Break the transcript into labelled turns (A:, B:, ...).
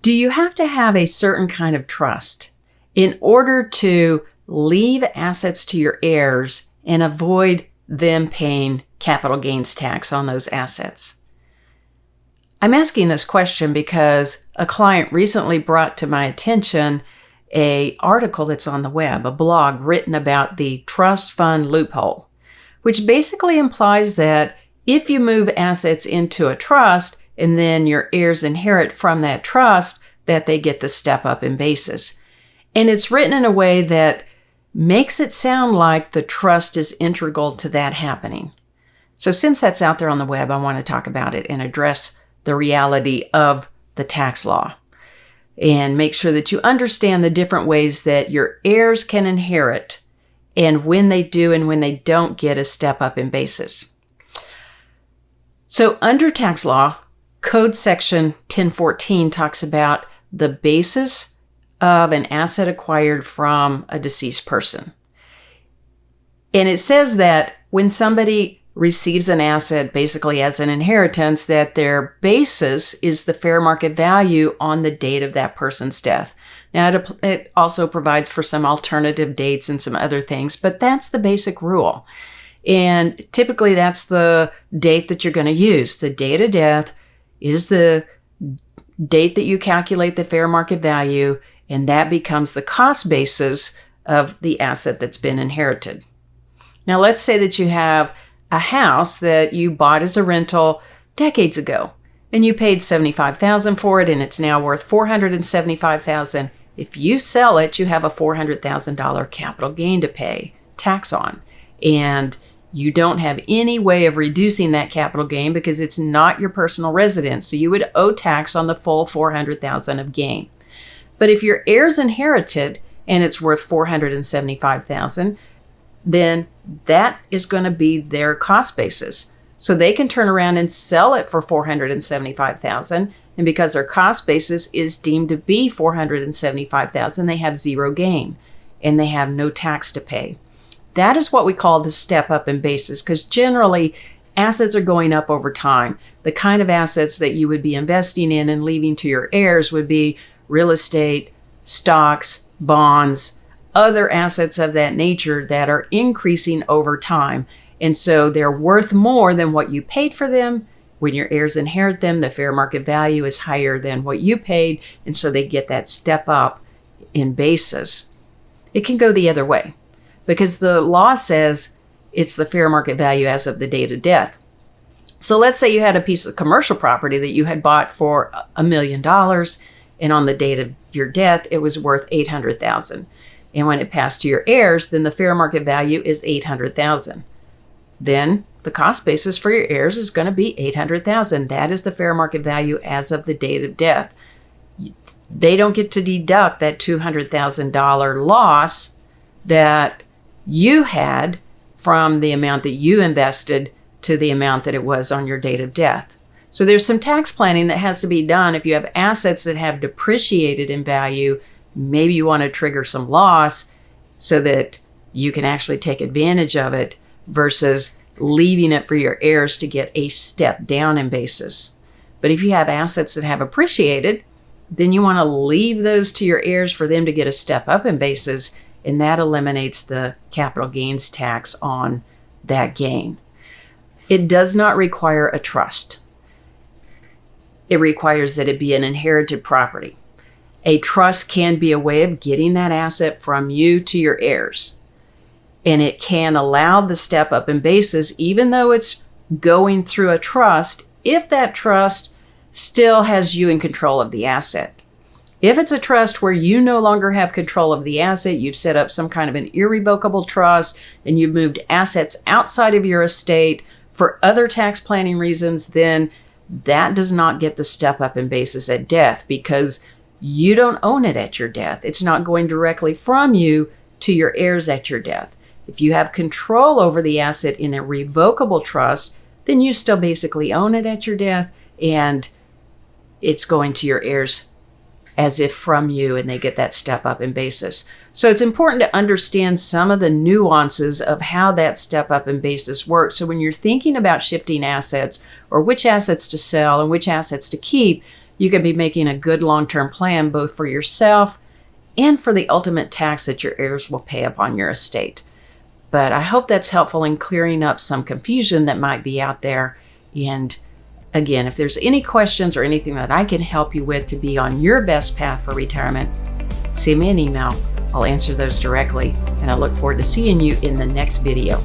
A: Do you have to have a certain kind of trust in order to leave assets to your heirs and avoid them paying capital gains tax on those assets? I'm asking this question because a client recently brought to my attention an article that's on the web, a blog written about the trust fund loophole, which basically implies that if you move assets into a trust and then your heirs inherit from that trust, that they get the step up in basis. And it's written in a way that makes it sound like the trust is integral to that happening. So since that's out there on the web, I want to talk about it and address the reality of the tax law and make sure that you understand the different ways that your heirs can inherit and when they do and when they don't get a step up in basis. So under tax law, Code Section 1014 talks about the basis of an asset acquired from a deceased person. And it says that when somebody receives an asset basically as an inheritance, that their basis is the fair market value on the date of that person's death. Now, it also provides for some alternative dates and some other things, but that's the basic rule. And typically that's the date that you're going to use. The date of death is the date that you calculate the fair market value, and that becomes the cost basis of the asset that's been inherited. Now, let's say that you have a house that you bought as a rental decades ago, and you paid $75,000 for it, and it's now worth $475,000. If you sell it, you have a $400,000 capital gain to pay tax on, and you don't have any way of reducing that capital gain because it's not your personal residence. So you would owe tax on the full $400,000 of gain. But if your heirs inherited and it's worth $475,000, then that is going to be their cost basis. So they can turn around and sell it for $475,000. And because their cost basis is deemed to be $475,000, they have zero gain and they have no tax to pay. That is what we call the step up in basis, because generally assets are going up over time. The kind of assets that you would be investing in and leaving to your heirs would be real estate, stocks, bonds, other assets of that nature that are increasing over time. And so they're worth more than what you paid for them. When your heirs inherit them, the fair market value is higher than what you paid. And so they get that step up in basis. It can go the other way, because the law says it's the fair market value as of the date of death. So let's say you had a piece of commercial property that you had bought for $1 million, and on the date of your death, it was worth $800,000. And when it passed to your heirs, then the fair market value is $800,000. Then the cost basis for your heirs is going to be $800,000. That is the fair market value as of the date of death. They don't get to deduct that $200,000 loss that you had from the amount that you invested to the amount that it was on your date of death. So there's some tax planning that has to be done. If you have assets that have depreciated in value, maybe you want to trigger some loss so that you can actually take advantage of it versus leaving it for your heirs to get a step down in basis. But if you have assets that have appreciated, then you want to leave those to your heirs for them to get a step up in basis, and that eliminates the capital gains tax on that gain. It does not require a trust. It requires that it be an inherited property. A trust can be a way of getting that asset from you to your heirs. And it can allow the step up in basis, even though it's going through a trust, if that trust still has you in control of the asset. If it's a trust where you no longer have control of the asset, you've set up some kind of an irrevocable trust, and you've moved assets outside of your estate for other tax planning reasons, then that does not get the step up in basis at death, because you don't own it at your death. It's not going directly from you to your heirs at your death. If you have control over the asset in a revocable trust, then you still basically own it at your death, and it's going to your heirs as if from you, and they get that step up in basis. So it's important to understand some of the nuances of how that step up in basis works. So when you're thinking about shifting assets or which assets to sell and which assets to keep, you can be making a good long-term plan both for yourself and for the ultimate tax that your heirs will pay upon your estate. But I hope that's helpful in clearing up some confusion that might be out there. And again, if there's any questions or anything that I can help you with to be on your best path for retirement, send me an email. I'll answer those directly, and I look forward to seeing you in the next video.